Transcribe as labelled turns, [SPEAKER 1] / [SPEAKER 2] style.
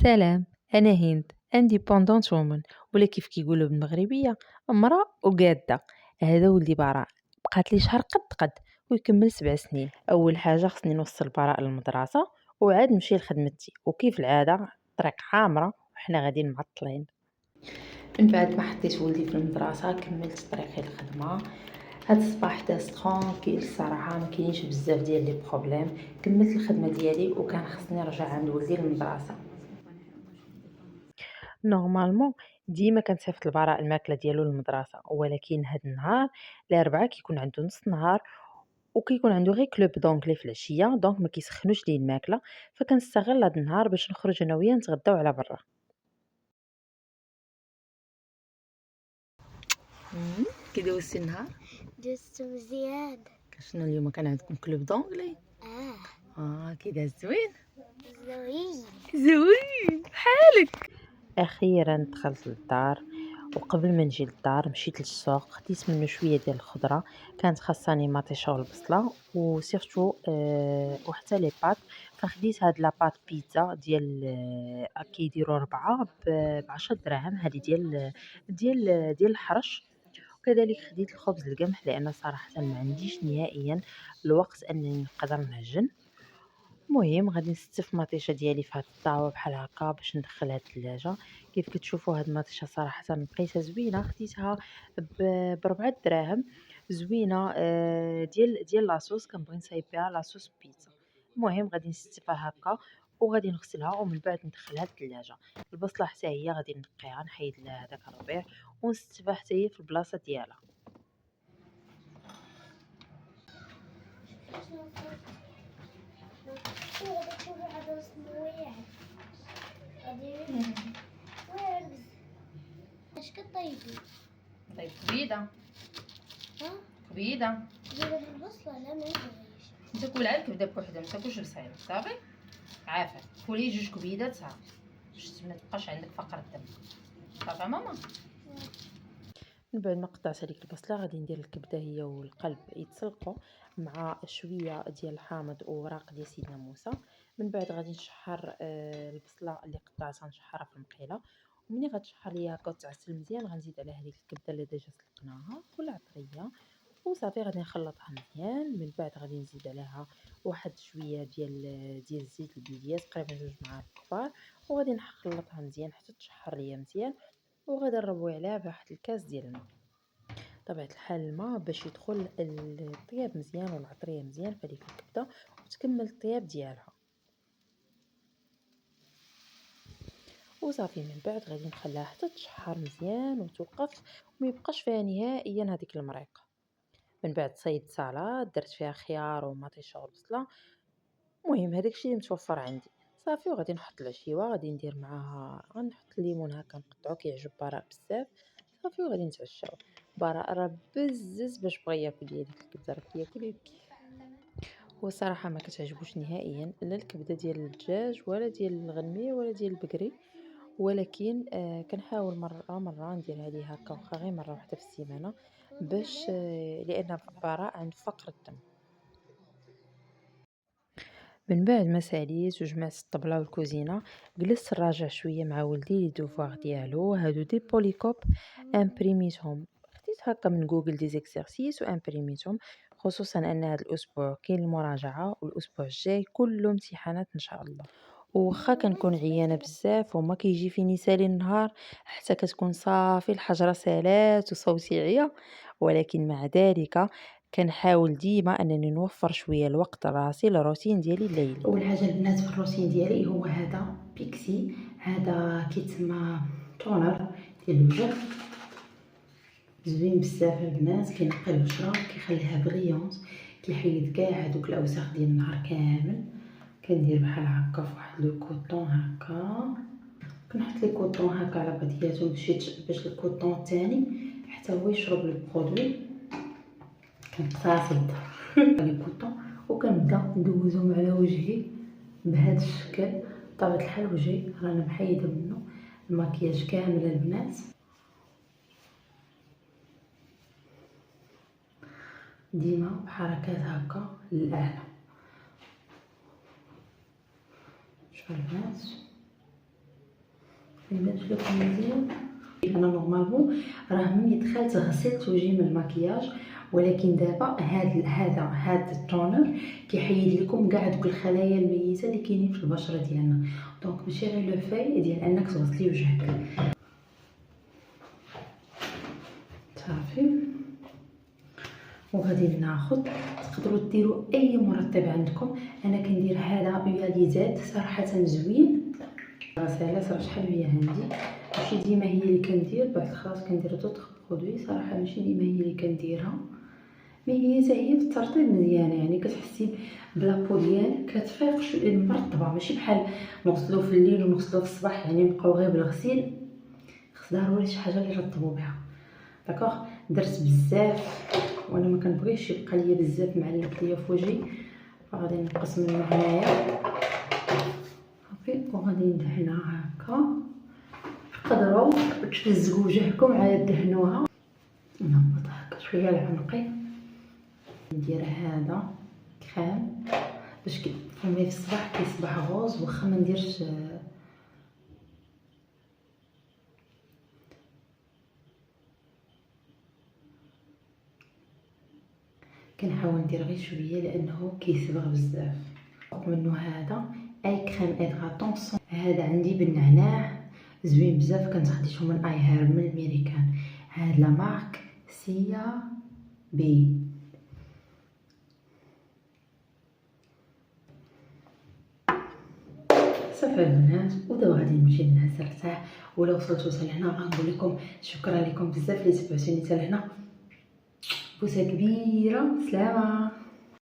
[SPEAKER 1] سلام، أنا هند independent woman ولا كيف كيقولوا بالمغربية امرأة وقادة. هذا ولدي براء، بقات لي شهر قد ويكمل 7 سنين. أول حاجة خصني نوصل براء للمدرسة وعاد نمشي لخدمتي، وكيف العادة الطريق عامرة وحنا غاديين معطلين. من بعد ما حطيت ولدي في المدرسة كملت طريقي للخدمة. هاد الصباح داز ترونكيل الصراحة، ما كاينش بزاف ديال لي بروبليم. كملت الخدمة ديالي وكان خصني نرجع عند ولدي للمدرسة. نورمالمون ديما كنصيفط لبراء الماكلة ديالو للمدرسة، ولكن هاد النهار الأربعاء كيكون عنده نص نهار وكيكون عنده غير كلوب دونجلي في العشية، دونك ما كيسخنوش ليه الماكلة، فكنستغل هاد النهار باش نخرج انا وياه نتغداو على برا. كي دوزتي النهار؟
[SPEAKER 2] دوزت مزيان.
[SPEAKER 1] شنو اليوم كان عندكم كلوب دونجلي؟ كي داز زوين
[SPEAKER 2] زوين.
[SPEAKER 1] زوين بحالك. اخيرا دخلت للدار، وقبل ما نجي للدار مشيت للسوق، خديت منه شويه ديال الخضره، كانت خاصاني مطيشه والبصله وسيرتو وحتى لي بات. فخديت هاد لاباط بيتزا ديال كيديروا 4 ب10 دراهم، هذه ديال الحرش. وكذلك خديت الخبز القمح لان صراحه ما عنديش نهائيا الوقت انني نقدر نعجن. المهم غادي نستف مطيشه ديالي في هاد الطاوه بحال هكا باش ندخلها الثلاجه. كيف كتشوفوا هاد المطيشه صراحه لقيتها زوينه، خديتها ب4 دراهم. زوينه ديال لاصوص، كنبغي نصايب بها لاصوص بيتزا. المهم غادي نستفها هكا وغادي نغسلها ومن بعد ندخلها الثلاجه. البصله حتى هي غادي نقيها، نحيد لها هذاك الربيع ونستفها حتى هي في البلاصه ديالها.
[SPEAKER 2] اش كطيبي؟
[SPEAKER 1] طيب كبيده
[SPEAKER 2] ها
[SPEAKER 1] كبيده.
[SPEAKER 2] ديري بالبصله لا ما يبغيش.
[SPEAKER 1] انت كول عاد كبده بوحدها، ما تاكلش بصيله صافي. عافاك كولي 2 كبيدات صافي باش ما تبقاش عندك فقر الدم. صافي ماما. من بعد ما قطعت هذيك البصله غادي ندير الكبده هي والقلب يتسلقوا مع شويه ديال الحامض ووراق ديال سيدنا موسى. من بعد غادي نشحر البصله اللي قطعتها نشحرها في المقيله، ومني غتشحر ليا هكا وتعسل مزيان غنزيد عليها هذيك الكبده اللي ديجا سلقناها كلها عطريه وصافي. غادي نخلطها مزيان، من بعد غادي نزيد عليها واحد شويه ديال الزيت البلديه تقريبا 2 معالق كبار، وغادي نخلطها مزيان حتى تشحر ليا مزيان. وغادي نربوي عليها بواحد الكاس ديال الماء، طبيعة الحال الماء باش يدخل الطياب مزيان والعطريه مزيان في هذيك الكبده وتكمل الطياب ديالها. وصافي من بعد غادي نخليها حتى تشحر مزيان وتوقف وما يبقاش فيها نهائيا هذيك المريقه. من بعد صيد سلطه درت فيها خيار ومطيشه وبصله. المهم هذاك الشيء اللي متوفر عندي صافي. وغادي نحط العشيوه، غادي ندير معاها غنحط الليمون هكا نقطعو كيعجب براء بزاف صافي. وغادي نتعشاو. براء راه بزز باش بغا ياكل ديال ديك الكبده، راه كياكل يبكي. هو صراحه ما كتعجبوش نهائيا لا الكبده ديال الدجاج ولا ديال الغنميه ولا ديال البقري، ولكن كنحاول مره ندير هذه هكا واخا غير مره واحده في السيمانه باش لان براء عند فقر الدم. من بعد ما ساليت وجمعت الطبلة والكوزينة جلست نراجع شوية مع ولدي لي دوفوار ديالو. هادو دي بوليكوب امبريميتهم، خديت هكا من جوجل دي زيكسيرسيس وامبريميتهم، خصوصا ان هذا الاسبوع كاين المراجعة والاسبوع الجاي كله امتحانات ان شاء الله. وخا كنكون عيانه بزاف وما كيجي فيني سالي النهار حتى كتكون صافي الحجره سالات وصوتي عيا، ولكن مع ذلك كنحاول ديما انني نوفر شويه الوقت لراسي للروتين ديالي الليلي. اول حاجه البنات في الروتين ديالي هو هذا بيكسي، هذا كيتسمى تونر ديال الوجه، زوين بزاف البنات، كينقي البشره كيخليها بريونط، كيحيد كاع هذوك الاوساخ ديال النهار كامل. كندير بحال هكا فواحد لو كوطون هكا، كنحط لي كوطون هكا على بعضياتهم باش الكوطون الثاني حتى هو يشرب البرودوي. كنقصاصد لي كوطون وكنبدا ندوزهم على وجهي بهذا الشكل. بطبيعه الحال وجهي رانا محيده منه المكياج كامل البنات، ديما بحركات هكا للاعلى. شوفوا البنات يبانش لكم مزيان. انا نورمالمون راه ملي دخلت غسلت وجهي من المكياج، ولكن دابا هذا التونر كيحيد لكم كاع دوك الخلايا الميته اللي كاينين في البشره ديالنا. دونك ماشي غير لو فاي ديال انك تغسلي وجهك صافي. وغادي ناخذ، تقدروا ديروا اي مرطب عندكم، انا كندير هذا بياليزات صراحه زوين. غسالات راه شحال هي عندي، ماشي ديما هي اللي كندير، بعض خلاص كندير دوطخ برودوي صراحه ماشي ديما هي اللي كنديرها، مي هي حتى هي في الترطيب مزيانه، يعني كتحسي بلابو ديالك كتفيق شويه مرطبه، ماشي بحال نغسلو في الليل ونغسلو في الصباح يعني نبقاو غير بالغسيل. خص ضروري شي حاجه اللي يرطبوا بها. داكوغ درت بزاف وانا ما كنبغيش يبقى ليا بزاف معلق ليا في وجهي، فغادي نقص منه هنايا صافي. وغادي ندهنها هكا، تقدروا تلزقوا وجهكم عاد دهنوها. نهبط هكا شويه لعنقي، ندير هذا كريم باش فمي في الصباح كيصبح غوز، واخا ما نديرش كنحاول ندير غير شويه لانه كيصبغ بزاف. منه هذا اي كريم ادغاتون، هذا عندي بالنعناع زوين بزاف، كنت خديته من اي هير من الميريكان، هاد لا مارك سيا بي. صافي البنات، ودابا غادي نمشي نعس نرتاح. ولا وصلتوا حتى لهنا غنقول لكم شكرا لكم بزاف اللي تبعتوني حتى لهنا، بوسه كبيره، سلامه.